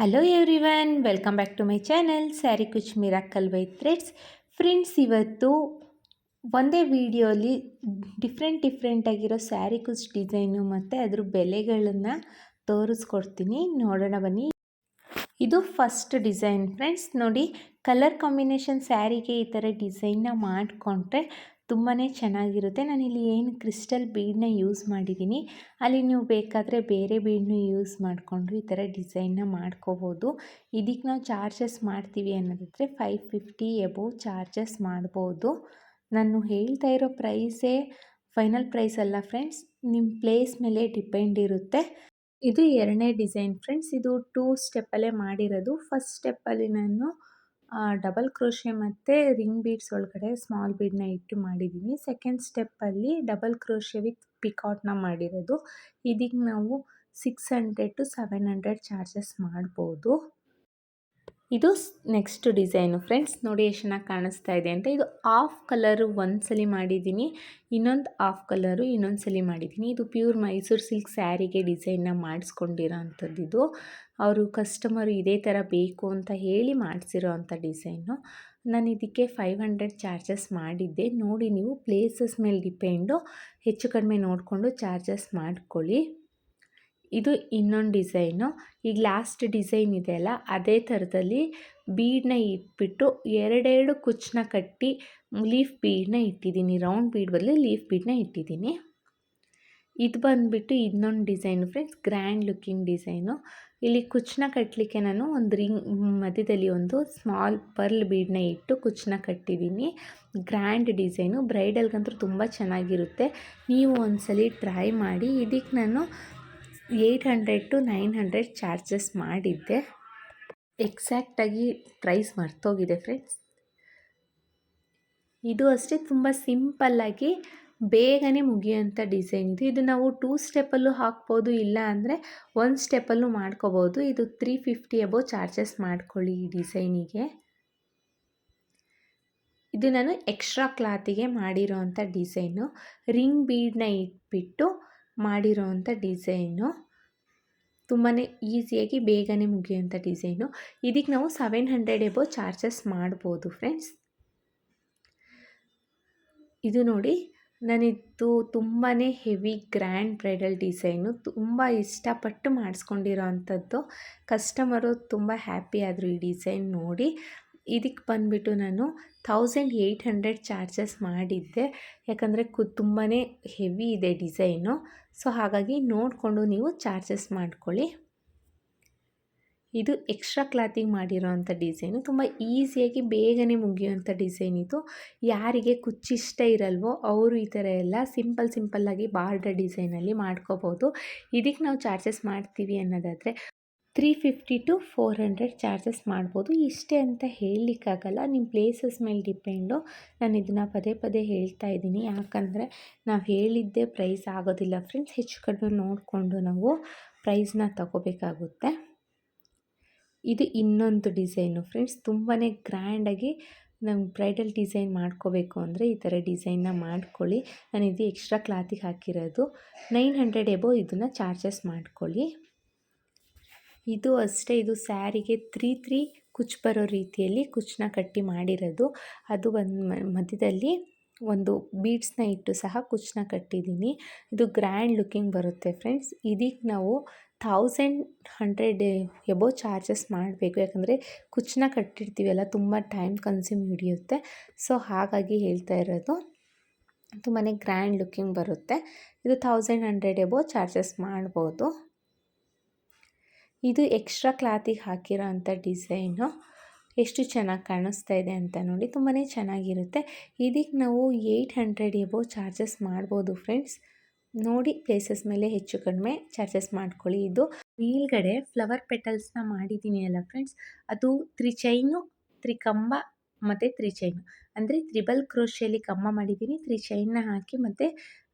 Hello everyone, welcome back to my channel sari ಕುಚ್ miracle by threads. Friends, ಇವತ್ತು ಒಂದೇ ವಿಡಿಯೋಲಿ ಡಿಫ್ರೆಂಟ್ ಆಗಿರೋ ಸ್ಯಾರಿ ಕುಚ್ ಡಿಸೈನು ಮತ್ತು ಅದ್ರ ಬೆಲೆಗಳನ್ನು ತೋರಿಸ್ಕೊಡ್ತೀನಿ. ನೋಡೋಣ ಬನ್ನಿ. ಇದು ಫಸ್ಟ್ ಡಿಸೈನ್ ಫ್ರೆಂಡ್ಸ್. ನೋಡಿ, ಕಲರ್ ಕಾಂಬಿನೇಷನ್ ಸ್ಯಾರಿಗೆ ಈ ಥರ ಡಿಸೈನ್ನ ಮಾಡಿಕೊಂಡ್ರೆ ತುಂಬಾ ಚೆನ್ನಾಗಿರುತ್ತೆ. ನಾನಿಲ್ಲಿ ಏನು ಕ್ರಿಸ್ಟಲ್ ಬೀಡನ್ನ ಯೂಸ್ ಮಾಡಿದ್ದೀನಿ, ಅಲ್ಲಿ ನೀವು ಬೇಕಾದರೆ ಬೇರೆ ಬೀಡನ್ನು ಯೂಸ್ ಮಾಡಿಕೊಂಡು ಈ ಥರ ಡಿಸೈನ್ನ ಮಾಡ್ಕೋಬೋದು. ಇದಕ್ಕೆ ನಾವು ಚಾರ್ಜಸ್ ಮಾಡ್ತೀವಿ ಅನ್ನೋದಾದರೆ 550 ಎಬೋವ್ ಚಾರ್ಜಸ್ ಮಾಡ್ಬೋದು. ನಾನು ಹೇಳ್ತಾ ಇರೋ ಪ್ರೈಸೇ ಫೈನಲ್ ಪ್ರೈಸ್ ಅಲ್ಲ ಫ್ರೆಂಡ್ಸ್, ನಿಮ್ಮ ಪ್ಲೇಸ್ ಮೇಲೆ ಡಿಪೆಂಡ್ ಇರುತ್ತೆ. ಇದು ಎರಡನೇ ಡಿಸೈನ್ ಫ್ರೆಂಡ್ಸ್. ಇದು 2 ಸ್ಟೆಪ್ಪಲ್ಲೇ ಮಾಡಿರೋದು. ಫಸ್ಟ್ ಸ್ಟೆಪ್ಪಲ್ಲಿ ನಾನು ಡಬಲ್ ಕ್ರೋಶೆ ಮತ್ತು ರಿಂಗ್ ಬೀಡ್ಸ್ ಒಳಗಡೆ ಸ್ಮಾಲ್ ಬೀಡನ್ನ ಇಟ್ಟು ಮಾಡಿದ್ದೀನಿ. ಸೆಕೆಂಡ್ ಸ್ಟೆಪ್ಪಲ್ಲಿ ಡಬಲ್ ಕ್ರೋಶೆ ವಿತ್ ಪಿಕಾಟ್ನ ಮಾಡಿರೋದು. ಇದಕ್ಕೆ ನಾವು 600 to 700 ಚಾರ್ಜಸ್ ಮಾಡ್ಬೋದು. ಇದು ನೆಕ್ಸ್ಟ್ ಡಿಸೈನು ಫ್ರೆಂಡ್ಸ್. ನೋಡಿ ಎಷ್ಟು ಚೆನ್ನಾಗಿ ಕಾಣಿಸ್ತಾ ಇದೆ ಅಂತ. ಇದು ಆಫ್ ಕಲರು ಒಂದ್ಸಲಿ ಮಾಡಿದ್ದೀನಿ, ಇನ್ನೊಂದು ಆಫ್ ಕಲರು ಇನ್ನೊಂದು ಸಲ ಮಾಡಿದ್ದೀನಿ. ಇದು ಪ್ಯೂರ್ ಮೈಸೂರು ಸಿಲ್ಕ್ ಸ್ಯಾರಿಗೆ ಡಿಸೈನ್ನ ಮಾಡಿಸ್ಕೊಂಡಿರೋ ಅಂಥದ್ದು. ಇದು ಅವರು ಕಸ್ಟಮರು ಇದೇ ಥರ ಬೇಕು ಅಂತ ಹೇಳಿ ಮಾಡಿಸಿರೋ ಅಂಥ ಡಿಸೈನು. ನಾನು ಇದಕ್ಕೆ 500 ಚಾರ್ಜಸ್ ಮಾಡಿದ್ದೆ. ನೋಡಿ, ನೀವು ಪ್ಲೇಸಸ್ ಮೇಲೆ ಡಿಪೆಂಡು, ಹೆಚ್ಚು ಕಡಿಮೆ ನೋಡಿಕೊಂಡು ಚಾರ್ಜಸ್ ಮಾಡ್ಕೊಳ್ಳಿ. ಇದು ಇನ್ನೊಂದು ಡಿಸೈನು. ಈಗ ಲಾಸ್ಟ್ ಡಿಸೈನ್ ಇದೆಯಲ್ಲ, ಅದೇ ಥರದಲ್ಲಿ ಬೀಡನ್ನ ಇಟ್ಬಿಟ್ಟು ಎರಡೆರಡು ಕುಚ್ಚನ್ನ ಕಟ್ಟಿ ಲೀಫ್ ಬೀಡನ್ನ ಇಟ್ಟಿದ್ದೀನಿ. ರೌಂಡ್ ಬೀಡ್ ಬದಲು ಲೀಫ್ ಬೀಡನ್ನ ಇಟ್ಟಿದ್ದೀನಿ. ಇದು ಬಂದುಬಿಟ್ಟು ಇನ್ನೊಂದು design friends, grand looking design. ಇಲ್ಲಿ ಕುಚ್ಚನ್ನ ಕಟ್ಟಲಿಕ್ಕೆ ನಾನು ಒಂದು ರಿಂಗ್ ಮಧ್ಯದಲ್ಲಿ ಒಂದು ಸ್ಮಾಲ್ ಪರ್ಲ್ ಬೀಡನ್ನ ಇಟ್ಟು ಕುಚ್ಚನ್ನ ಕಟ್ಟಿದ್ದೀನಿ. ಗ್ರ್ಯಾಂಡ್ ಡಿಸೈನು, ಬ್ರೈಡಲ್ಗಂತೂ ತುಂಬ ಚೆನ್ನಾಗಿರುತ್ತೆ. ನೀವು ಒಂದ್ಸಲಿ ಟ್ರೈ ಮಾಡಿ. ಇದಕ್ಕೆ ನಾನು 800 to 900 ಚಾರ್ಜಸ್ ಮಾಡಿದ್ದೆ. ಎಕ್ಸಾಕ್ಟಾಗಿ ಪ್ರೈಸ್ ಮರ್ತೋಗಿದೆ ಫ್ರೆಂಡ್ಸ್. ಇದು ಅಷ್ಟೇ ತುಂಬ ಸಿಂಪಲ್ಲಾಗಿ ಬೇಗನೆ ಮುಗಿಯೋಂಥ ಡಿಸೈನ್ ಇದು. ಇದು ನಾವು 2 ಸ್ಟೆಪ್ಪಲ್ಲೂ ಹಾಕ್ಬೋದು, ಇಲ್ಲ ಅಂದರೆ 1 ಸ್ಟೆಪ್ಪಲ್ಲೂ ಮಾಡ್ಕೋಬೋದು. ಇದು 350 ಎಬೋವ್ ಚಾರ್ಜಸ್ ಮಾಡ್ಕೊಳ್ಳಿ ಈ ಡಿಸೈನಿಗೆ. ಇದು ನಾನು ಎಕ್ಸ್ಟ್ರಾ ಕ್ಲಾತಿಗೆ ಮಾಡಿರೋ ಅಂಥ ಡಿಸೈನು. ರಿಂಗ್ ಬೀಡನ್ನ ಇಟ್ಬಿಟ್ಟು ಮಾಡಿರೋ ಅಂಥ ಡಿಸೈನು. ತುಂಬಾ ಈಸಿಯಾಗಿ ಬೇಗನೆ ಮುಗಿಯೋಂಥ ಡಿಸೈನು. ಇದಕ್ಕೆ ನಾವು 700 ಎಬೋವ್ ಚಾರ್ಜಸ್ ಮಾಡ್ಬೋದು ಫ್ರೆಂಡ್ಸ್. ಇದು ನೋಡಿ, ನಾನಿದು ತುಂಬಾ ಹೆವಿ ಗ್ರ್ಯಾಂಡ್ ಬ್ರೈಡಲ್ ಡಿಸೈನು. ತುಂಬ ಇಷ್ಟಪಟ್ಟು ಮಾಡಿಸ್ಕೊಂಡಿರೋ ಅಂಥದ್ದು. ಕಸ್ಟಮರು ತುಂಬ ಹ್ಯಾಪಿ ಆದರು ಈ ಡಿಸೈನ್ ನೋಡಿ. ಇದಕ್ಕೆ ಬಂದುಬಿಟ್ಟು ನಾನು 1800 ಚಾರ್ಜಸ್ ಮಾಡಿದ್ದೆ. ಯಾಕಂದರೆ ತುಂಬಾ ಹೆವಿ ಇದೆ ಡಿಸೈನು. ಸೊ ಹಾಗಾಗಿ ನೋಡಿಕೊಂಡು ನೀವು ಚಾರ್ಜಸ್ ಮಾಡ್ಕೊಳ್ಳಿ. ಇದು ಎಕ್ಸ್ಟ್ರಾ ಕ್ಲಾತಿಗೆ ಮಾಡಿರೋ ಅಂಥ ಡಿಸೈನು. ತುಂಬ ಈಸಿಯಾಗಿ ಬೇಗನೆ ಮುಗಿಯುವಂಥ ಡಿಸೈನ್ ಇದು. ಯಾರಿಗೆ ಕುಚ್ಚಿಷ್ಟ ಇರಲ್ವೋ ಅವರು ಈ ಥರ ಎಲ್ಲ ಸಿಂಪಲ್ಲಾಗಿ ಬಾರ್ಡರ್ ಡಿಸೈನಲ್ಲಿ ಮಾಡ್ಕೋಬೋದು. ಇದಕ್ಕೆ ನಾವು ಚಾರ್ಜಸ್ ಮಾಡ್ತೀವಿ ಅನ್ನೋದಾದರೆ 350 to 400 ಚಾರ್ಜಸ್ ಮಾಡ್ಬೋದು. ಇಷ್ಟೇ ಅಂತ ಹೇಳಲಿಕ್ಕಾಗಲ್ಲ, ನಿಮ್ಮ ಪ್ಲೇಸಸ್ ಮೇಲೆ ಡಿಪೆಂಡು. ನಾನು ಇದನ್ನು ಪದೇ ಹೇಳ್ತಾ ಇದ್ದೀನಿ, ಯಾಕಂದರೆ ನಾವು ಹೇಳಿದ್ದೇ ಪ್ರೈಸ್ ಆಗೋದಿಲ್ಲ ಫ್ರೆಂಡ್ಸ್. ಹೆಚ್ಚು ಕಡಿಮೆ ನೋಡಿಕೊಂಡು ನಾವು ಪ್ರೈಸ್ನ ತಗೋಬೇಕಾಗುತ್ತೆ. ಇದು ಇನ್ನೊಂದು ಡಿಸೈನು ಫ್ರೆಂಡ್ಸ್. ತುಂಬಾ ಗ್ರ್ಯಾಂಡಾಗಿ ನಮ್ಮ ಬ್ರೈಡಲ್ ಡಿಸೈನ್ ಮಾಡ್ಕೋಬೇಕು ಅಂದರೆ ಈ ಥರ ಡಿಸೈನ್ನ ಮಾಡ್ಕೊಳ್ಳಿ. ನಾನು ಇದು ಎಕ್ಸ್ಟ್ರಾ ಕ್ಲಾತಿಗೆ ಹಾಕಿರೋದು. 900 ಎಬೋವ್ ಇದನ್ನು ಚಾರ್ಜಸ್ ಮಾಡ್ಕೊಳ್ಳಿ. ಇದು ಅಷ್ಟೇ. ಇದು ಸ್ಯಾರಿಗೆ 3 ಕುಚ್ಚು ಬರೋ ರೀತಿಯಲ್ಲಿ ಕುಚ್ಚನ್ನ ಕಟ್ಟಿ ಮಾಡಿರೋದು. ಅದು ಒಂದು ಮಧ್ಯದಲ್ಲಿ ಒಂದು ಬೀಡ್ಸ್ನ ಇಟ್ಟು ಸಹ ಕುಚ್ಚನ್ನ ಕಟ್ಟಿದ್ದೀನಿ. ಇದು ಗ್ರ್ಯಾಂಡ್ ಲುಕ್ಕಿಂಗ್ ಬರುತ್ತೆ ಫ್ರೆಂಡ್ಸ್. ಇದಕ್ಕೆ ನಾವು 1100 ಎಬೋವ್ ಚಾರ್ಜಸ್ ಮಾಡಬೇಕು. ಯಾಕಂದರೆ ಕುಚ್ಚನ್ನ ಕಟ್ಟಿರ್ತೀವಲ್ಲ, ತುಂಬ ಟೈಮ್ ಕನ್ಸ್ಯೂಮ್ ಹಿಡಿಯುತ್ತೆ. ಸೊ ಹಾಗಾಗಿ ಹೇಳ್ತಾ ಇರೋದು. ತುಂಬಾ ಗ್ರ್ಯಾಂಡ್ ಲುಕ್ಕಿಂಗ್ ಬರುತ್ತೆ. ಇದು 1100 ಎಬೋವ್ ಚಾರ್ಜಸ್ ಮಾಡ್ಬೋದು. ಇದು ಎಕ್ಸ್ಟ್ರಾ ಕ್ಲಾತಿಗೆ ಹಾಕಿರೋ ಅಂಥ ಡಿಸೈನು. ಎಷ್ಟು ಚೆನ್ನಾಗಿ ಕಾಣಿಸ್ತಾ ಇದೆ ಅಂತ ನೋಡಿ, ತುಂಬಾ ಚೆನ್ನಾಗಿರುತ್ತೆ. ಇದಕ್ಕೆ ನಾವು 800 ಎಬೋವ್ ಚಾರ್ಜಸ್ ಮಾಡ್ಬೋದು ಫ್ರೆಂಡ್ಸ್. ನೋಡಿ, ಪ್ಲೇಸಸ್ ಮೇಲೆ ಹೆಚ್ಚು ಕಡಿಮೆ ಚಾರ್ಜಸ್ ಮಾಡ್ಕೊಳ್ಳಿ. ಇದು ಮೇಲ್ಗಡೆ ಫ್ಲವರ್ ಪೆಟಲ್ಸ್ನ ಮಾಡಿದ್ದೀನಿ ಅಲ್ಲ ಫ್ರೆಂಡ್ಸ್, ಅದು 3 ಚೈನು, 3 ಕಂಬ ಮತ್ತು 3 ಚೈನು, ಅಂದರೆ ತ್ರಿಬಲ್ ಕ್ರೋಶೆಯಲ್ಲಿ ಕಂಬ ಮಾಡಿದ್ದೀನಿ, 3 ಚೈನ್ನ ಹಾಕಿ ಮತ್ತು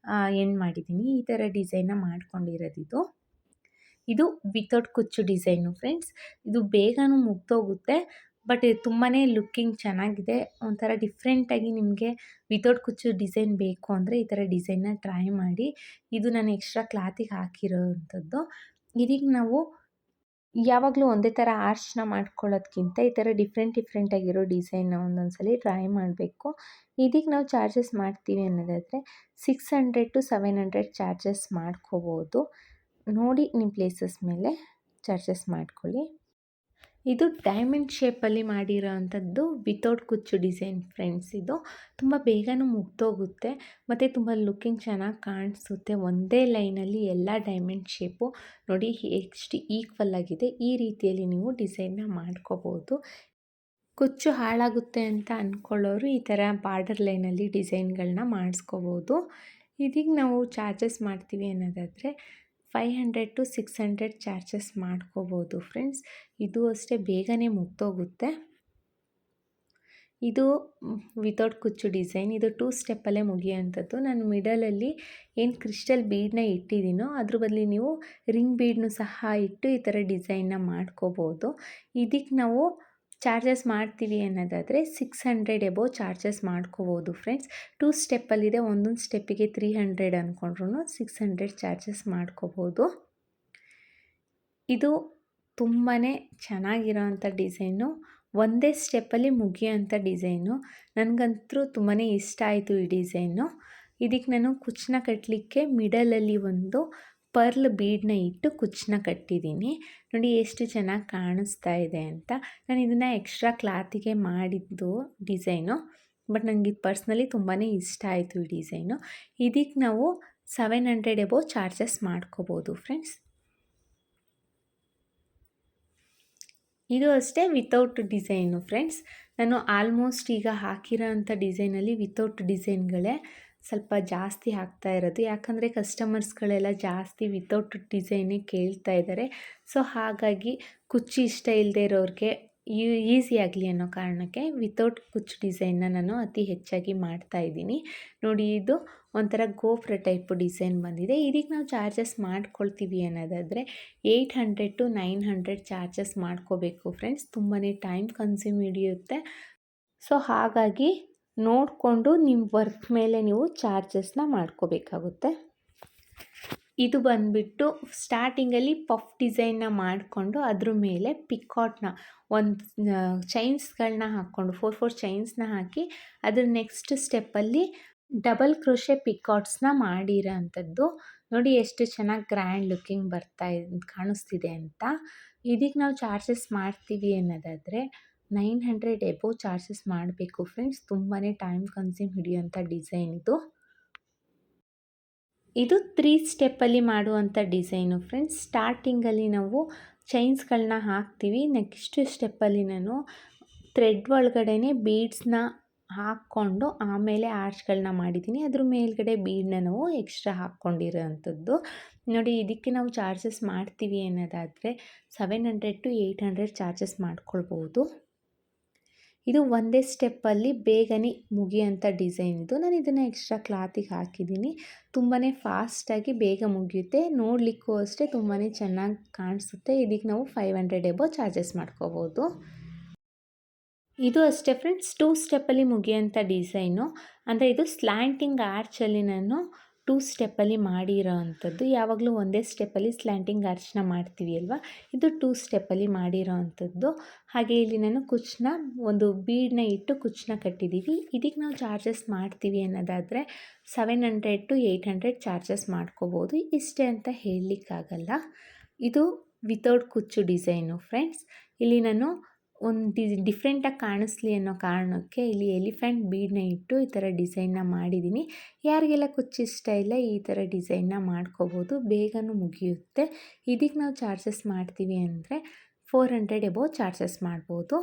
ಎಂಡ್ ಮಾಡಿದ್ದೀನಿ. ಈ ಥರ ಡಿಸೈನ್ನ ಮಾಡ್ಕೊಂಡಿರೋದಿದು. ಇದು ವಿತೌಟ್ ಕುಚ್ಚು ಡಿಸೈನು ಫ್ರೆಂಡ್ಸ್. ಇದು ಬೇಗನೂ ಮುಗ್ದೋಗುತ್ತೆ, ಬಟ್ ಇದು ತುಂಬಾ ಲುಕ್ಕಿಂಗ್ ಚೆನ್ನಾಗಿದೆ. ಒಂಥರ ಡಿಫ್ರೆಂಟಾಗಿ ನಿಮಗೆ ವಿತೌಟ್ ಕುಚ್ಚು ಡಿಸೈನ್ ಬೇಕು ಅಂದರೆ ಈ ಥರ ಡಿಸೈನ್ನ ಟ್ರೈ ಮಾಡಿ. ಇದು ನಾನು ಎಕ್ಸ್ಟ್ರಾ ಕ್ಲಾತಿಗೆ ಹಾಕಿರೋ ಅಂಥದ್ದು. ಇದಕ್ಕೆ ನಾವು ಯಾವಾಗಲೂ ಒಂದೇ ಥರ ಆರ್ಚ್ನ ಮಾಡ್ಕೊಳ್ಳೋದ್ಕಿಂತ ಈ ಥರ ಡಿಫ್ರೆಂಟ್ ಆಗಿರೋ ಡಿಸೈನ್ನ ಒಂದೊಂದ್ಸಲಿ ಟ್ರೈ ಮಾಡಬೇಕು. ಇದಕ್ಕೆ ನಾವು ಚಾರ್ಜಸ್ ಮಾಡ್ತೀವಿ ಅನ್ನೋದಾದರೆ 600 to 700 ಚಾರ್ಜಸ್ ಮಾಡ್ಕೋಬೋದು. ನೋಡಿ ನಿಮ್ಮ ಪ್ಲೇಸಸ್ ಮೇಲೆ ಚಾರ್ಜಸ್ ಮಾಡ್ಕೊಳ್ಳಿ. ಇದು ಡೈಮಂಡ್ ಶೇಪಲ್ಲಿ ಮಾಡಿರೋ ಅಂಥದ್ದು ವಿತೌಟ್ ಕುಚ್ಚು ಡಿಸೈನ್ ಫ್ರೆಂಡ್ಸ್. ಇದು ತುಂಬ ಬೇಗನೂ ಮುಗ್ದೋಗುತ್ತೆ ಮತ್ತು ತುಂಬ ಲುಕ್ಕಿಂಗ್ ಚೆನ್ನಾಗಿ ಕಾಣಿಸುತ್ತೆ. ಒಂದೇ ಲೈನಲ್ಲಿ ಎಲ್ಲ ಡೈಮಂಡ್ ಶೇಪು ನೋಡಿ ಎಷ್ಟು ಈಕ್ವಲ್ ಆಗಿದೆ. ಈ ರೀತಿಯಲ್ಲಿ ನೀವು ಡಿಸೈನ್ನ ಮಾಡ್ಕೋಬೋದು. ಕುಚ್ಚು ಹಾಳಾಗುತ್ತೆ ಅಂತ ಅಂದ್ಕೊಳ್ಳೋರು ಈ ಥರ ಬಾರ್ಡರ್ ಲೈನಲ್ಲಿ ಡಿಸೈನ್ಗಳನ್ನ ಮಾಡಿಸ್ಕೋಬೋದು. ಇದೀಗ ನಾವು ಚಾರ್ಜಸ್ ಮಾಡ್ತೀವಿ ಅನ್ನೋದಾದರೆ 500 to 600 ಚಾರ್ಜಸ್ ಮಾಡ್ಕೋಬೋದು ಫ್ರೆಂಡ್ಸ್. ಇದು ಅಷ್ಟೇ ಬೇಗನೆ ಮುಗ್ದೋಗುತ್ತೆ. ಇದು ವಿತೌಟ್ ಕುಚ್ಚು ಡಿಸೈನ್. ಇದು 2 ಸ್ಟೆಪ್ಪಲ್ಲೇ ಮುಗಿಯೋಂಥದ್ದು. ನಾನು ಮಿಡಲಲ್ಲಿ ಏನು ಕ್ರಿಸ್ಟಲ್ ಬೀಡನ್ನ ಇಟ್ಟಿದ್ದೀನೋ ಅದ್ರ ಬದಲು ನೀವು ರಿಂಗ್ ಬೀಡನ್ನು ಸಹ ಇಟ್ಟು ಈ ಥರ ಡಿಸೈನ್ನ ಮಾಡ್ಕೋಬೋದು. ಇದಕ್ಕೆ ನಾವು ಚಾರ್ಜಸ್ ಮಾಡ್ತೀವಿ ಅನ್ನೋದಾದರೆ 600 ಎಬೋವ್ ಚಾರ್ಜಸ್ ಮಾಡ್ಕೋಬೋದು ಫ್ರೆಂಡ್ಸ್. 2 ಸ್ಟೆಪ್ಪಲ್ಲಿದೆ, ಒಂದೊಂದು ಸ್ಟೆಪ್ಪಿಗೆ 300 ಅಂದ್ಕೊಂಡ್ರೂ 600 ಚಾರ್ಜಸ್ ಮಾಡ್ಕೋಬೋದು. ಇದು ತುಂಬಾ ಚೆನ್ನಾಗಿರೋ ಅಂಥ ಡಿಸೈನು, ಒಂದೇ ಸ್ಟೆಪ್ಪಲ್ಲಿ ಮುಗಿಯೋಂಥ ಡಿಸೈನು. ನನಗಂತೂ ತುಂಬಾ ಇಷ್ಟ ಆಯಿತು ಈ ಡಿಸೈನು. ಇದಕ್ಕೆ ನಾನು ಕುಚ್ಚನ್ನ ಕಟ್ಟಲಿಕ್ಕೆ ಮಿಡಲಲ್ಲಿ ಒಂದು ಪರ್ಲ್ ಬೀಡನ್ನ ಇಟ್ಟು ಕುಚ್ಚನ್ನ ಕಟ್ಟಿದ್ದೀನಿ. ನೋಡಿ ಎಷ್ಟು ಚೆನ್ನಾಗಿ ಕಾಣಿಸ್ತಾ ಇದೆ ಅಂತ. ನಾನು ಇದನ್ನು ಎಕ್ಸ್ಟ್ರಾ ಕ್ಲಾತಿಗೆ ಮಾಡಿದ್ದು ಡಿಸೈನು, ಬಟ್ ನನಗೆ ಇದು ಪರ್ಸ್ನಲಿ ತುಂಬಾ ಇಷ್ಟ ಆಯಿತು ಈ ಡಿಸೈನು. ಇದಕ್ಕೆ ನಾವು 700 ಎಬೋವ್ ಚಾರ್ಜಸ್ ಮಾಡ್ಕೋಬೋದು ಫ್ರೆಂಡ್ಸ್. ಇದು ಅಷ್ಟೇ ವಿತೌಟ್ ಡಿಸೈನು ಫ್ರೆಂಡ್ಸ್. ನಾನು ಆಲ್ಮೋಸ್ಟ್ ಈಗ ಹಾಕಿರೋ ಅಂಥ ಡಿಸೈನಲ್ಲಿ ವಿತೌಟ್ ಡಿಸೈನ್ಗಳೇ ಸ್ವಲ್ಪ ಜಾಸ್ತಿ ಹಾಕ್ತಾ ಇರೋದು. ಯಾಕಂದರೆ ಕಸ್ಟಮರ್ಸ್ಗಳೆಲ್ಲ ಜಾಸ್ತಿ ವಿತೌಟ್ ಡಿಸೈನೇ ಕೇಳ್ತಾ ಇದ್ದಾರೆ. ಸೊ ಹಾಗಾಗಿ ಕುಚ್ಚು ಇಷ್ಟ ಇಲ್ಲದೆ ಇರೋರಿಗೆ ಈಸಿ ಆಗಲಿ ಅನ್ನೋ ಕಾರಣಕ್ಕೆ ವಿತೌಟ್ ಕುಚ್ಚು ಡಿಸೈನ್ನ ನಾನು ಅತಿ ಹೆಚ್ಚಾಗಿ ಮಾಡ್ತಾಯಿದ್ದೀನಿ. ನೋಡಿ ಇದು ಒಂಥರ ಗೋಪುರ ಟೈಪು ಡಿಸೈನ್ ಬಂದಿದೆ. ಇದಕ್ಕೆ ನಾವು ಚಾರ್ಜಸ್ ಮಾಡ್ಕೊಳ್ತೀವಿ ಅನ್ನೋದಾದರೆ 800 to 900 ಚಾರ್ಜಸ್ ಮಾಡ್ಕೋಬೇಕು ಫ್ರೆಂಡ್ಸ್. ತುಂಬಾ ಟೈಮ್ ಕನ್ಸ್ಯೂಮ್ ಹಿಡಿಯುತ್ತೆ. ಸೊ ಹಾಗಾಗಿ ನೋಡಿಕೊಂಡು ನಿಮ್ಮ ವರ್ಕ್ ಮೇಲೆ ನೀವು ಚಾರ್ಜಸ್ನ ಮಾಡ್ಕೋಬೇಕಾಗುತ್ತೆ. ಇದು ಬಂದುಬಿಟ್ಟು ಸ್ಟಾರ್ಟಿಂಗಲ್ಲಿ ಪಫ್ ಡಿಸೈನ್ನ ಮಾಡಿಕೊಂಡು ಅದ್ರ ಮೇಲೆ ಪಿಕಾಟ್ನ ಒಂದು ಚೈನ್ಸ್ಗಳನ್ನ ಹಾಕ್ಕೊಂಡು 4 ಚೈನ್ಸ್ನ ಹಾಕಿ ಅದ್ರ ನೆಕ್ಸ್ಟ್ ಸ್ಟೆಪ್ಪಲ್ಲಿ ಡಬಲ್ ಕ್ರೋಶೆ ಪಿಕಾಟ್ಸ್ನ ಮಾಡಿರೋ ಅಂಥದ್ದು. ನೋಡಿ ಎಷ್ಟು ಚೆನ್ನಾಗಿ ಗ್ರ್ಯಾಂಡ್ ಲುಕ್ಕಿಂಗ್ ಕಾಣಿಸ್ತಿದೆ ಅಂತ. ಇದಕ್ಕೆ ನಾವು ಚಾರ್ಜಸ್ ಮಾಡ್ತೀವಿ ಅನ್ನೋದಾದರೆ 900 ಎಬೋವ್ ಚಾರ್ಜಸ್ ಮಾಡಬೇಕು ಫ್ರೆಂಡ್ಸ್. ತುಂಬಾ ಟೈಮ್ ಕನ್ಸ್ಯೂಮ್ ಹಿಡಿಯೋಂಥ ಡಿಸೈನ್ ಇದು. ಇದು 3 ಸ್ಟೆಪ್ಪಲ್ಲಿ ಮಾಡುವಂಥ ಡಿಸೈನು ಫ್ರೆಂಡ್ಸ್. ಸ್ಟಾರ್ಟಿಂಗಲ್ಲಿ ನಾವು ಚೈನ್ಸ್ಗಳನ್ನ ಹಾಕ್ತೀವಿ. ನೆಕ್ಸ್ಟ್ ಸ್ಟೆಪ್ಪಲ್ಲಿ ನಾನು ಥ್ರೆಡ್ ಒಳಗಡೆ ಬೀಡ್ಸ್ನ ಹಾಕ್ಕೊಂಡು ಆಮೇಲೆ ಆರ್ಚ್ಗಳನ್ನ ಮಾಡಿದ್ದೀನಿ. ಅದ್ರ ಮೇಲ್ಗಡೆ ಬೀಡನ್ನ ನಾವು ಎಕ್ಸ್ಟ್ರಾ ಹಾಕ್ಕೊಂಡಿರೋ ಅಂಥದ್ದು. ನೋಡಿ ಇದಕ್ಕೆ ನಾವು ಚಾರ್ಜಸ್ ಮಾಡ್ತೀವಿ ಅನ್ನೋದಾದರೆ 700 to 800 ಚಾರ್ಜಸ್ ಮಾಡ್ಕೊಳ್ಬೋದು. ಇದು ಒಂದೇ ಸ್ಟೆಪ್ಪಲ್ಲಿ ಬೇಗನೆ ಮುಗಿಯೋಂಥ ಡಿಸೈನ್ ಇದು. ನಾನು ಇದನ್ನು ಎಕ್ಸ್ಟ್ರಾ ಕ್ಲಾತಿಗೆ ಹಾಕಿದ್ದೀನಿ. ತುಂಬಾ ಫಾಸ್ಟಾಗಿ ಬೇಗ ಮುಗಿಯುತ್ತೆ. ನೋಡಲಿಕ್ಕೂ ಅಷ್ಟೇ ತುಂಬಾ ಚೆನ್ನಾಗಿ ಕಾಣಿಸುತ್ತೆ. ಇದಕ್ಕೆ ನಾವು 500 ಎಬೋವ್ ಚಾರ್ಜಸ್ ಮಾಡ್ಕೋಬೋದು. ಇದು ಅಷ್ಟೇ ಫ್ರೆಂಡ್ಸ್, 2 ಸ್ಟೆಪ್ಪಲ್ಲಿ ಮುಗಿಯೋಂಥ ಡಿಸೈನು. ಅಂದರೆ ಇದು ಸ್ಲ್ಯಾಂಟಿಂಗ್ ಆರ್ಚಲ್ಲಿ ನಾನು 2 ಸ್ಟೆಪ್ಪಲ್ಲಿ ಮಾಡಿರೋ ಅಂಥದ್ದು. ಯಾವಾಗಲೂ ಒಂದೇ ಸ್ಟೆಪ್ಪಲ್ಲಿ ಸ್ಲ್ಯಾಂಟಿಂಗ್ ಆರ್ಚ್ನ ಮಾಡ್ತೀವಿ ಅಲ್ವಾ, ಇದು 2 ಸ್ಟೆಪ್ಪಲ್ಲಿ ಮಾಡಿರೋ ಅಂಥದ್ದು. ಹಾಗೆ ಇಲ್ಲಿ ನಾನು ಕುಚ್ಚನ್ನ ಒಂದು ಬೀಡನ್ನ ಇಟ್ಟು ಕುಚ್ಚನ್ನ ಕಟ್ಟಿದ್ದೀವಿ. ಇದಕ್ಕೆ ನಾವು ಚಾರ್ಜಸ್ ಮಾಡ್ತೀವಿ ಅನ್ನೋದಾದರೆ 700 to 800 ಚಾರ್ಜಸ್ ಮಾಡ್ಕೋಬೋದು. ಇಷ್ಟೇ ಅಂತ ಹೇಳಲಿಕ್ಕಾಗಲ್ಲ. ಇದು ವಿತೌಟ್ ಕುಚ್ಚು ಡಿಸೈನು ಫ್ರೆಂಡ್ಸ್. ಇಲ್ಲಿ ನಾನು ಒಂದು ಡಿಫ್ರೆಂಟಾಗಿ ಕಾಣಿಸ್ಲಿ ಅನ್ನೋ ಕಾರಣಕ್ಕೆ ಇಲ್ಲಿ ಎಲಿಫೆಂಟ್ ಬೀಡನ್ನ ಇಟ್ಟು ಈ ಥರ ಡಿಸೈನ್ನ ಮಾಡಿದ್ದೀನಿ. ಯಾರಿಗೆಲ್ಲ ಕುಚ್ಚು ಇಷ್ಟ ಇಲ್ಲ ಈ ಥರ ಡಿಸೈನ್ನ ಮಾಡ್ಕೋಬೋದು, ಬೇಗನೂ ಮುಗಿಯುತ್ತೆ. ಇದಕ್ಕೆ ನಾವು ಚಾರ್ಜಸ್ ಮಾಡ್ತೀವಿ ಅಂದರೆ 400 ಎಬೋವ್ ಚಾರ್ಜಸ್ ಮಾಡ್ಬೋದು.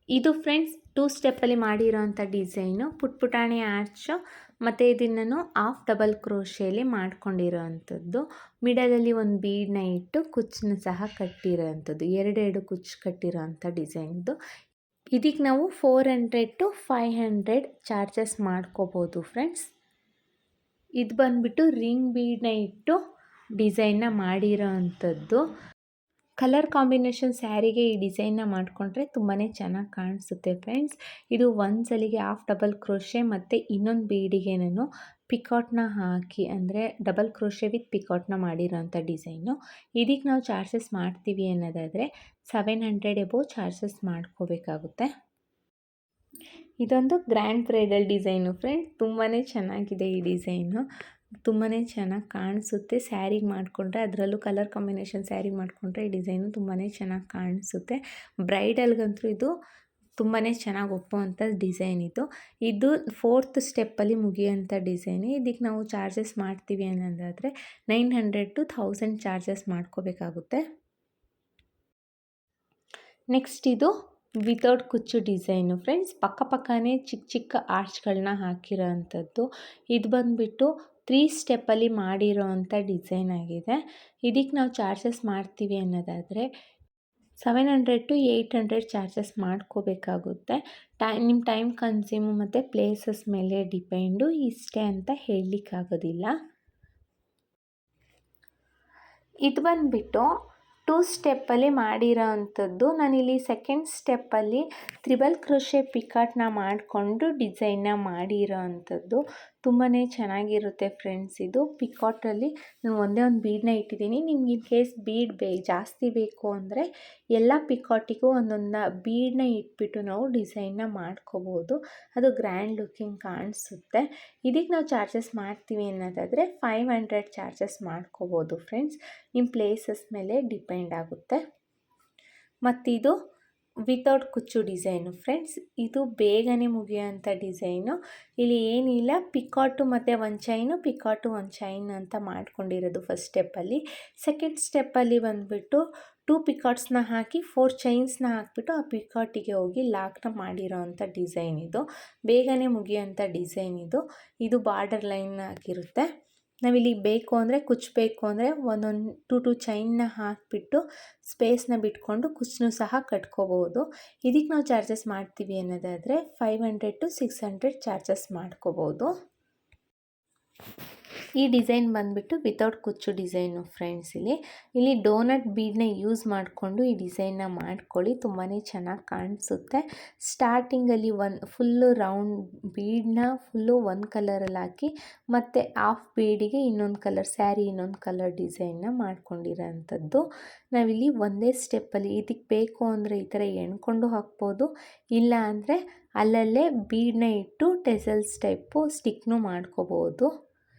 ಇದು ಫ್ರೆಂಡ್ಸ್ 2 ಸ್ಟೆಪ್ಪಲ್ಲಿ ಮಾಡಿರೋ ಅಂಥ ಡಿಸೈನು. ಪುಟಾಣಿ ಆರ್ಚು ಮತ್ತು ಇದನ್ನು ನಾನು ಹಾಫ್ ಡಬಲ್ ಕ್ರೋಶೆಯಲ್ಲಿ ಮಾಡ್ಕೊಂಡಿರೋ ಅಂಥದ್ದು. ಮಿಡಲಲ್ಲಿ ಒಂದು ಬೀಡನ್ನ ಇಟ್ಟು ಕುಚ್ಚನ್ನ ಸಹ ಕಟ್ಟಿರೋ ಅಂಥದ್ದು, 2 ಕುಚ್ಚು ಕಟ್ಟಿರೋ ಅಂಥ ಡಿಸೈನ್ದು. ಇದಕ್ಕೆ ನಾವು 400 to 500 ಚಾರ್ಜಸ್ ಮಾಡ್ಕೋಬೋದು ಫ್ರೆಂಡ್ಸ್. ಇದು ಬಂದುಬಿಟ್ಟು ರಿಂಗ್ ಬೀಡನ್ನ ಇಟ್ಟು ಡಿಸೈನ್ನ ಮಾಡಿರೋ ಅಂಥದ್ದು. ಕಲರ್ ಕಾಂಬಿನೇಷನ್ ಸ್ಯಾರಿಗೆ ಈ ಡಿಸೈನ್ನ ಮಾಡಿಕೊಂಡ್ರೆ ತುಂಬಾ ಚೆನ್ನಾಗಿ ಕಾಣಿಸುತ್ತೆ ಫ್ರೆಂಡ್ಸ್. ಇದು ಒಂದು ಸಲಿಗೆ ಹಾಫ್ ಡಬಲ್ ಕ್ರೋಶೆ ಮತ್ತು ಇನ್ನೊಂದು ಬೀಡಿಗೆ ನಾನು ಪಿಕಾಟ್ನ ಹಾಕಿ ಅಂದರೆ ಡಬಲ್ ಕ್ರೋಶೆ ವಿತ್ ಪಿಕಾಟ್ನ ಮಾಡಿರೋಂಥ ಡಿಸೈನು. ಇದಕ್ಕೆ ನಾವು ಚಾರ್ಜಸ್ ಮಾಡ್ತೀವಿ ಅನ್ನೋದಾದರೆ 700 ಎಬೋ ಚಾರ್ಜಸ್ ಮಾಡ್ಕೋಬೇಕಾಗುತ್ತೆ. ಇದೊಂದು ಗ್ರ್ಯಾಂಡ್ ಬ್ರೈಡಲ್ ಡಿಸೈನು ಫ್ರೆಂಡ್ಸ್. ತುಂಬಾ ಚೆನ್ನಾಗಿದೆ ಈ ಡಿಸೈನು. ತುಂಬಾ ಚೆನ್ನಾಗಿ ಕಾಣಿಸುತ್ತೆ ಸ್ಯಾರಿಗೆ ಮಾಡಿಕೊಂಡ್ರೆ, ಅದರಲ್ಲೂ ಕಲರ್ ಕಾಂಬಿನೇಷನ್ ಸ್ಯಾರಿಗೆ ಮಾಡಿಕೊಂಡ್ರೆ ಈ ಡಿಸೈನು ತುಂಬಾ ಚೆನ್ನಾಗಿ ಕಾಣಿಸುತ್ತೆ. ಬ್ರೈಡಲ್ಗಂತೂ ಇದು ತುಂಬಾ ಚೆನ್ನಾಗಿ ಒಪ್ಪುವಂಥ ಡಿಸೈನ್ ಇದು. ಇದು 4th ಸ್ಟೆಪ್ಪಲ್ಲಿ ಮುಗಿಯೋಂಥ ಡಿಸೈನು. ಇದಕ್ಕೆ ನಾವು ಚಾರ್ಜಸ್ ಮಾಡ್ತೀವಿ ಅನ್ನೋದಾದರೆ 900 to 1000 ಚಾರ್ಜಸ್ ಮಾಡ್ಕೋಬೇಕಾಗುತ್ತೆ. ನೆಕ್ಸ್ಟ್ ಇದು ವಿತೌಟ್ ಕುಚ್ಚು ಡಿಸೈನು ಫ್ರೆಂಡ್ಸ್. ಪಕ್ಕನೇ ಚಿಕ್ಕ ಚಿಕ್ಕ ಆರ್ಚ್ಗಳನ್ನ ಹಾಕಿರೋ ಅಂಥದ್ದು. ಇದು ಬಂದುಬಿಟ್ಟು 3 ಸ್ಟೆಪ್ಪಲ್ಲಿ ಮಾಡಿರೋ ಅಂಥ ಡಿಸೈನ್ ಆಗಿದೆ. ಇದಕ್ಕೆ ನಾವು ಚಾರ್ಜಸ್ ಮಾಡ್ತೀವಿ ಅನ್ನೋದಾದರೆ 700 to 800 ಚಾರ್ಜಸ್ ಮಾಡ್ಕೋಬೇಕಾಗುತ್ತೆ. ನಿಮ್ಮ ಟೈಮ್ ಕನ್ಸ್ಯೂಮು ಮತ್ತು ಪ್ಲೇಸಸ್ ಮೇಲೆ ಡಿಪೆಂಡು. ಇಷ್ಟೇ ಅಂತ ಹೇಳಲಿಕ್ಕಾಗೋದಿಲ್ಲ. ಇದು ಬಂದುಬಿಟ್ಟು 2 ಸ್ಟೆಪ್ಪಲ್ಲಿ ಮಾಡಿರೋ ಅಂಥದ್ದು. ನಾನಿಲ್ಲಿ ಸೆಕೆಂಡ್ ಸ್ಟೆಪ್ಪಲ್ಲಿ ತ್ರಿಬಲ್ ಕ್ರೋಶೆ ಪಿಕಾಟ್ನ ಮಾಡಿಕೊಂಡು ಡಿಸೈನ್ನ ಮಾಡಿರೋ ಅಂಥದ್ದು. ತುಂಬಾ ಚೆನ್ನಾಗಿರುತ್ತೆ ಫ್ರೆಂಡ್ಸ್. ಇದು ಪಿಕಾಟಲ್ಲಿ ನಾನು ಒಂದೇ ಒಂದು ಬೀಡನ್ನ ಇಟ್ಟಿದ್ದೀನಿ. ನಿಮ್ಗೆ ಇನ್ ಕೇಸ್ ಬೀಡ್ ಜಾಸ್ತಿ ಬೇಕು ಅಂದರೆ ಎಲ್ಲ ಪಿಕಾಟಿಗೂ ಒಂದೊಂದು ಬೀಡನ್ನ ಇಟ್ಬಿಟ್ಟು ನಾವು ಡಿಸೈನ್ನ ಮಾಡ್ಕೋಬೋದು. ಅದು ಗ್ರ್ಯಾಂಡ್ ಲುಕ್ಕಿಂಗ್ ಕಾಣಿಸುತ್ತೆ. ಇದಕ್ಕೆ ನಾವು ಚಾರ್ಜಸ್ ಮಾಡ್ತೀವಿ ಅನ್ನೋದಾದರೆ 500 ಚಾರ್ಜಸ್ ಮಾಡ್ಕೋಬೋದು ಫ್ರೆಂಡ್ಸ್. ನಿಮ್ಮ ಪ್ಲೇಸಸ್ ಮೇಲೆ ಡಿಪೆಂಡ್ ಆಗುತ್ತೆ. ಮತ್ತಿದು ವಿತೌಟ್ ಕುಚ್ಚು ಡಿಸೈನು ಫ್ರೆಂಡ್ಸ್. ಇದು ಬೇಗನೆ ಮುಗಿಯೋಂಥ ಡಿಸೈನು. ಇಲ್ಲಿ ಏನಿಲ್ಲ, ಪಿಕಾಟು ಮತ್ತು ಒಂದು ಚೈನು, ಪಿಕಾಟು ಒಂದು ಚೈನ್ ಅಂತ ಮಾಡ್ಕೊಂಡಿರೋದು ಫಸ್ಟ್ ಸ್ಟೆಪ್ಪಲ್ಲಿ. ಸೆಕೆಂಡ್ ಸ್ಟೆಪ್ಪಲ್ಲಿ ಬಂದುಬಿಟ್ಟು 2 ಪಿಕಾಟ್ಸ್ನ ಹಾಕಿ 4 ಚೈನ್ಸ್ನ ಹಾಕಿಬಿಟ್ಟು ಆ ಪಿಕಾಟಿಗೆ ಹೋಗಿ ಲಾಕ್ನ ಮಾಡಿರೋ ಅಂಥ ಡಿಸೈನ್ ಇದು. ಬೇಗನೆ ಮುಗಿಯೋಂಥ ಡಿಸೈನ್ ಇದು. ಇದು ಬಾರ್ಡರ್ ಲೈನ್ ಆಗಿರುತ್ತೆ. ನಾವಿಲ್ಲಿ ಬೇಕು ಅಂದರೆ ಕುಚ್ಚಬೇಕು ಅಂದರೆ ಒಂದೊಂದು 2 ಚೈನ್ನ ಹಾಕಿಬಿಟ್ಟು ಸ್ಪೇಸ್ನ ಬಿಟ್ಕೊಂಡು ಕುಚ್ಚನ್ನು ಸಹ ಕಟ್ಕೋಬೋದು. ಇದಕ್ಕೆ ನಾವು ಚಾರ್ಜಸ್ ಮಾಡ್ತೀವಿ ಅನ್ನೋದಾದರೆ 500 to 600 ಚಾರ್ಜಸ್ ಮಾಡ್ಕೋಬೋದು. ಈ ಡಿಸೈನ್ ಬಂದುಬಿಟ್ಟು ವಿತೌಟ್ ಕುಚ್ಚು ಡಿಸೈನು ಫ್ರೆಂಡ್ಸ್. ಇಲ್ಲಿ ಡೋನಟ್ ಬೀಡನ್ನ ಯೂಸ್ ಮಾಡಿಕೊಂಡು ಈ ಡಿಸೈನ್ನ ಮಾಡ್ಕೊಳ್ಳಿ. ತುಂಬಾ ಚೆನ್ನಾಗಿ ಕಾಣಿಸುತ್ತೆ. ಸ್ಟಾರ್ಟಿಂಗಲ್ಲಿ ಫುಲ್ಲು ರೌಂಡ್ ಬೀಡನ್ನ ಫುಲ್ಲು ಒಂದು ಕಲರಲ್ಲಿ ಹಾಕಿ ಮತ್ತು ಹಾಫ್ ಬೀಡಿಗೆ ಇನ್ನೊಂದು ಕಲರ್ ಸ್ಯಾರಿ ಇನ್ನೊಂದು ಕಲರ್ ಡಿಸೈನ್ನ ಮಾಡ್ಕೊಂಡಿರೋ ಅಂಥದ್ದು. ನಾವಿಲ್ಲಿ ಒಂದೇ ಸ್ಟೆಪ್ಪಲ್ಲಿ ಇದಕ್ಕೆ ಬೇಕು ಅಂದರೆ ಈ ಥರ ಎಣ್ಕೊಂಡು ಹಾಕ್ಬೋದು. ಇಲ್ಲ ಅಂದರೆ ಅಲ್ಲಲ್ಲೇ ಬೀಡನ್ನ ಇಟ್ಟು ಟೆಸಲ್ಸ್ ಟೈಪು ಸ್ಟಿಕ್ನು ಮಾಡ್ಕೋಬೋದು.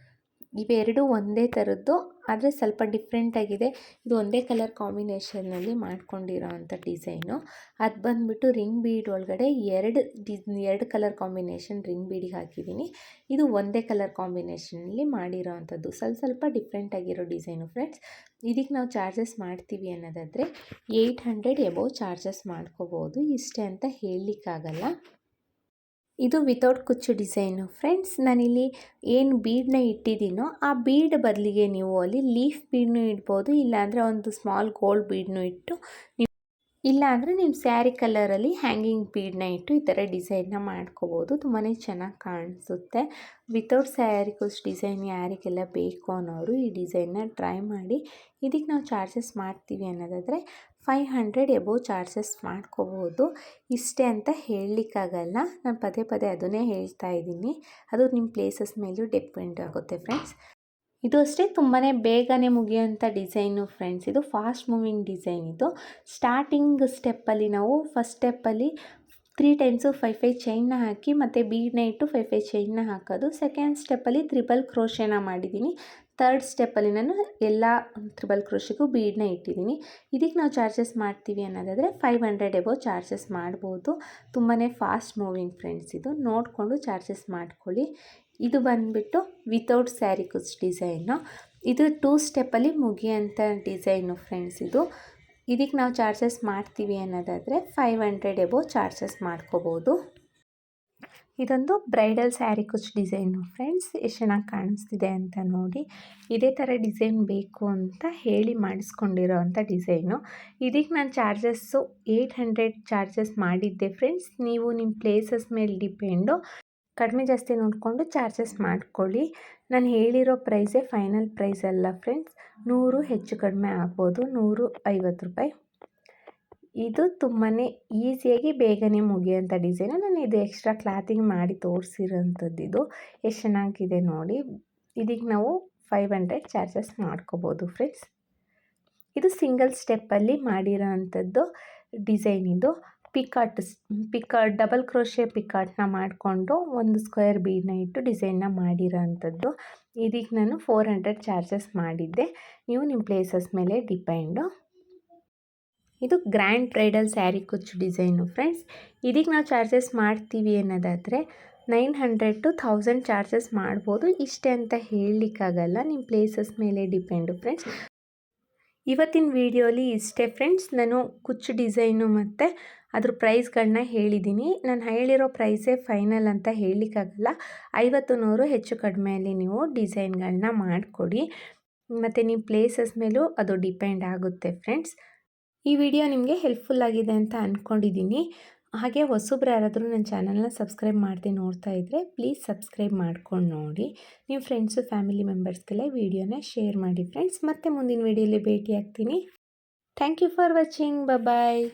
ಇವೆರಡು ಒಂದೇ ಥರದ್ದು, ಆದರೆ ಸ್ವಲ್ಪ ಡಿಫ್ರೆಂಟಾಗಿದೆ. ಇದು ಒಂದೇ ಕಲರ್ ಕಾಂಬಿನೇಷನ್ನಲ್ಲಿ ಮಾಡ್ಕೊಂಡಿರೋ ಅಂಥ ಡಿಸೈನು. ಅದು ಬಂದುಬಿಟ್ಟು ರಿಂಗ್ ಬೀಡ್ ಒಳಗಡೆ ಎರಡು ಕಲರ್ ಕಾಂಬಿನೇಷನ್ ರಿಂಗ್ ಬೀಡಿಗೆ ಹಾಕಿದ್ದೀನಿ. ಇದು ಒಂದೇ ಕಲರ್ ಕಾಂಬಿನೇಷನಲ್ಲಿ ಮಾಡಿರೋ ಅಂಥದ್ದು. ಸ್ವಲ್ಪ ಡಿಫ್ರೆಂಟಾಗಿರೋ ಡಿಸೈನು ಫ್ರೆಂಡ್ಸ್. ಇದಕ್ಕೆ ನಾವು ಚಾರ್ಜಸ್ ಮಾಡ್ತೀವಿ ಅನ್ನೋದಾದರೆ 800 ಎಬೋವ್ ಚಾರ್ಜಸ್ ಮಾಡ್ಕೋಬೋದು. ಇಷ್ಟೇ ಅಂತ ಹೇಳಲಿಕ್ಕಾಗಲ್ಲ. ಇದು ವಿತೌಟ್ ಕುಚ್ಚು ಡಿಸೈನು ಫ್ರೆಂಡ್ಸ್. ನಾನಿಲ್ಲಿ ಏನು ಬೀಡನ್ನ ಇಟ್ಟಿದ್ದೀನೋ ಆ ಬೀಡ್ ಬದಲಿಗೆ ನೀವು ಅಲ್ಲಿ ಲೀಫ್ ಬೀಡನ್ನೂ ಇಡ್ಬೋದು. ಇಲ್ಲಾಂದರೆ ಒಂದು ಸ್ಮಾಲ್ ಗೋಲ್ಡ್ ಬೀಡನ್ನೂ ಇಟ್ಟು, ಇಲ್ಲ ಅಂದರೆ ನಿಮ್ಮ ಸ್ಯಾರಿ ಕಲರಲ್ಲಿ ಹ್ಯಾಂಗಿಂಗ್ ಬೀಡನ್ನ ಇಟ್ಟು ಈ ಥರ ಡಿಸೈನ್ನ ಮಾಡ್ಕೋಬೋದು. ತುಂಬಾ ಚೆನ್ನಾಗಿ ಕಾಣಿಸುತ್ತೆ. ವಿತೌಟ್ ಸ್ಯಾರಿ ಕುಚ್ ಡಿಸೈನ್ ಯಾರಿಗೆಲ್ಲ ಬೇಕು ಅನ್ನೋರು ಈ ಡಿಸೈನ್ನ ಟ್ರೈ ಮಾಡಿ. ಇದಕ್ಕೆ ನಾವು ಚಾರ್ಜಸ್ ಮಾಡ್ತೀವಿ ಅನ್ನೋದಾದರೆ 500 ಎಬೋವ್ ಚಾರ್ಜಸ್ ಮಾಡ್ಕೋಬೋದು. ಇಷ್ಟೇ ಅಂತ ಹೇಳಲಿಕ್ಕಾಗಲ್ಲ. ನಾನು ಪದೇ ಅದನ್ನೇ ಹೇಳ್ತಾ ಇದ್ದೀನಿ. ಅದು ನಿಮ್ಮ ಪ್ಲೇಸಸ್ ಮೇಲೂ ಡಿಪೆಂಡ್ ಆಗುತ್ತೆ ಫ್ರೆಂಡ್ಸ್. ಇದು ಅಷ್ಟೇ ತುಂಬಾ ಬೇಗನೆ ಮುಗಿಯೋಂಥ ಡಿಸೈನು ಫ್ರೆಂಡ್ಸ್. ಇದು ಫಾಸ್ಟ್ ಮೂವಿಂಗ್ ಡಿಸೈನ್. ಇದು ಸ್ಟಾರ್ಟಿಂಗ್ ಸ್ಟೆಪ್ಪಲ್ಲಿ ನಾವು ಫಸ್ಟ್ ಸ್ಟೆಪ್ಪಲ್ಲಿ 3 times 5 ಚೈನ್ನ ಹಾಕಿ ಮತ್ತು ಬೀಡನ್ನ ಇಟ್ಟು 5 ಚೈನ್ನ ಹಾಕೋದು. ಸೆಕೆಂಡ್ ಸ್ಟೆಪ್ಪಲ್ಲಿ ತ್ರಿಬಲ್ ಕ್ರೋಶೆನ ಮಾಡಿದ್ದೀನಿ. ಥರ್ಡ್ ಸ್ಟೆಪ್ಪಲ್ಲಿ ನಾನು ಎಲ್ಲ ತ್ರಿಬಲ್ ಕ್ರೋಶೆಗೂ ಬೀಡನ್ನ ಇಟ್ಟಿದ್ದೀನಿ. ಇದಕ್ಕೆ ನಾವು ಚಾರ್ಜಸ್ ಮಾಡ್ತೀವಿ ಅನ್ನೋದಾದರೆ 500 ಎಬೋವ್ ಚಾರ್ಜಸ್ ಮಾಡ್ಬೋದು. ತುಂಬಾ ಫಾಸ್ಟ್ ಮೂವಿಂಗ್ ಫ್ರೆಂಡ್ಸ್. ಇದು ನೋಡಿಕೊಂಡು ಚಾರ್ಜಸ್ ಮಾಡ್ಕೊಳ್ಳಿ. ಇದು ಬಂದುಬಿಟ್ಟು ವಿತೌಟ್ ಸ್ಯಾರಿ ಕುಚ್ ಡಿಸೈನು. ಇದು 2 ಸ್ಟೆಪ್ಪಲ್ಲಿ ಮುಗಿಯೋಂಥ ಡಿಸೈನು ಫ್ರೆಂಡ್ಸ್. ಇದಕ್ಕೆ ನಾವು ಚಾರ್ಜಸ್ ಮಾಡ್ತೀವಿ ಅನ್ನೋದಾದರೆ 500 ಎಬೋವ್ ಚಾರ್ಜಸ್ ಮಾಡ್ಕೋಬೋದು. ಇದೊಂದು ಬ್ರೈಡಲ್ ಸ್ಯಾರಿ ಕುಚ್ ಡಿಸೈನು ಫ್ರೆಂಡ್ಸ್. ಎಷ್ಟು ಚೆನ್ನಾಗಿ ಕಾಣಿಸ್ತಿದೆ ಅಂತ ನೋಡಿ. ಇದೇ ಥರ ಡಿಸೈನ್ ಬೇಕು ಅಂತ ಹೇಳಿ ಮಾಡಿಸ್ಕೊಂಡಿರೋ ಅಂಥ ಡಿಸೈನು. ಇದಕ್ಕೆ ನಾನು ಚಾರ್ಜಸ್ಸು 800 ಚಾರ್ಜಸ್ ಮಾಡಿದ್ದೆ ಫ್ರೆಂಡ್ಸ್. ನೀವು ನಿಮ್ಮ ಪ್ಲೇಸಸ್ ಮೇಲೆ ಡಿಪೆಂಡು. ಕಡಿಮೆ ಜಾಸ್ತಿ ನೋಡಿಕೊಂಡು ಚಾರ್ಜಸ್ ಮಾಡ್ಕೊಳ್ಳಿ. ನಾನು ಹೇಳಿರೋ ಪ್ರೈಸೇ ಫೈನಲ್ ಪ್ರೈಸ್ ಅಲ್ಲ ಫ್ರೆಂಡ್ಸ್. 100 ಹೆಚ್ಚು ಕಡಿಮೆ ಆಗ್ಬೋದು, 150 ರೂಪಾಯಿ. ಇದು ತುಂಬಾ ಈಸಿಯಾಗಿ ಬೇಗನೆ ಮುಗಿಯೋಂಥ ಡಿಸೈನು. ನಾನು ಇದು ಎಕ್ಸ್ಟ್ರಾ ಕ್ಲಾತಿಂಗ್ ಮಾಡಿ ತೋರಿಸಿರೋಂಥದ್ದು. ಇದು ಎಷ್ಟು ಚೆನ್ನಾಗಿದೆ ನೋಡಿ. ಇದಕ್ಕೆ ನಾವು 500 ಚಾರ್ಜಸ್ ಮಾಡ್ಕೋಬೋದು ಫ್ರೆಂಡ್ಸ್. ಇದು ಸಿಂಗಲ್ ಸ್ಟೆಪ್ಪಲ್ಲಿ ಮಾಡಿರೋ ಅಂಥದ್ದು ಡಿಸೈನ್. ಇದು ಪಿಕಾಟ್ ಡಬಲ್ ಕ್ರೋಶೆ ಪಿಕಾಟ್ನ ಮಾಡಿಕೊಂಡು ಒಂದು ಸ್ಕ್ವೇರ್ ಬೀಡನ್ನ ಇಟ್ಟು ಡಿಸೈನ್ನ ಮಾಡಿರೋ ಅಂಥದ್ದು. ಇದಕ್ಕೆ ನಾನು 400 ಚಾರ್ಜಸ್ ಮಾಡಿದ್ದೆ. ನೀವು ನಿಮ್ಮ ಪ್ಲೇಸಸ್ ಮೇಲೆ ಡಿಪೆಂಡು. ಇದು ಗ್ರ್ಯಾಂಡ್ ಬ್ರೈಡಲ್ ಸ್ಯಾರಿ ಕುಚ್ಚು ಡಿಸೈನು ಫ್ರೆಂಡ್ಸ್. ಇದಕ್ಕೆ ನಾವು ಚಾರ್ಜಸ್ ಮಾಡ್ತೀವಿ ಅನ್ನೋದಾದರೆ 900 to 1000 ಚಾರ್ಜಸ್ ಮಾಡ್ಬೋದು. ಇಷ್ಟೇ ಅಂತ ಹೇಳಲಿಕ್ಕಾಗಲ್ಲ, ನಿಮ್ಮ ಪ್ಲೇಸಸ್ ಮೇಲೆ ಡಿಪೆಂಡು ಫ್ರೆಂಡ್ಸ್. ಇವತ್ತಿನ ವಿಡಿಯೋಲಿ ಇಷ್ಟೇ ಫ್ರೆಂಡ್ಸ್. ನಾನು ಕುಚ್ಚು ಡಿಸೈನು ಮತ್ತು ಅದ್ರ ಪ್ರೈಸ್ಗಳನ್ನ ಹೇಳಿದ್ದೀನಿ. ನಾನು ಹೇಳಿರೋ ಪ್ರೈಸೇ ಫೈನಲ್ ಅಂತ ಹೇಳಲಿಕ್ಕಾಗಲ್ಲ. 50-100 ಹೆಚ್ಚು ಕಡಿಮೆಯಲ್ಲಿ ನೀವು ಡಿಸೈನ್ಗಳನ್ನ ಮಾಡಿಕೊಡಿ. ಮತ್ತು ನಿಮ್ಮ ಪ್ಲೇಸಸ್ ಮೇಲೂ ಅದು ಡಿಪೆಂಡ್ ಆಗುತ್ತೆ ಫ್ರೆಂಡ್ಸ್. ಈ ವಿಡಿಯೋ ನಿಮಗೆ ಹೆಲ್ಪ್ಫುಲ್ ಆಗಿದೆ ಅಂತ ಅಂದ್ಕೊಂಡಿದ್ದೀನಿ. ಹಾಗೆ ಹೊಸಬ್ರು ಯಾರಾದರೂ ನನ್ನ ಚಾನಲ್ನ ಸಬ್ಸ್ಕ್ರೈಬ್ ಮಾಡದೆ ನೋಡ್ತಾ ಇದ್ದರೆ ಪ್ಲೀಸ್ ಸಬ್ಸ್ಕ್ರೈಬ್ ಮಾಡ್ಕೊಂಡು ನೋಡಿ. ನಿಮ್ಮ ಫ್ರೆಂಡ್ಸು ಫ್ಯಾಮಿಲಿ ಮೆಂಬರ್ಸ್ಗೆಲ್ಲ ವಿಡಿಯೋನ ಶೇರ್ ಮಾಡಿ ಫ್ರೆಂಡ್ಸ್. ಮತ್ತೆ ಮುಂದಿನ ವಿಡಿಯೋಲಿ ಭೇಟಿ ಆಗ್ತೀನಿ. Thank you for watching. Bye.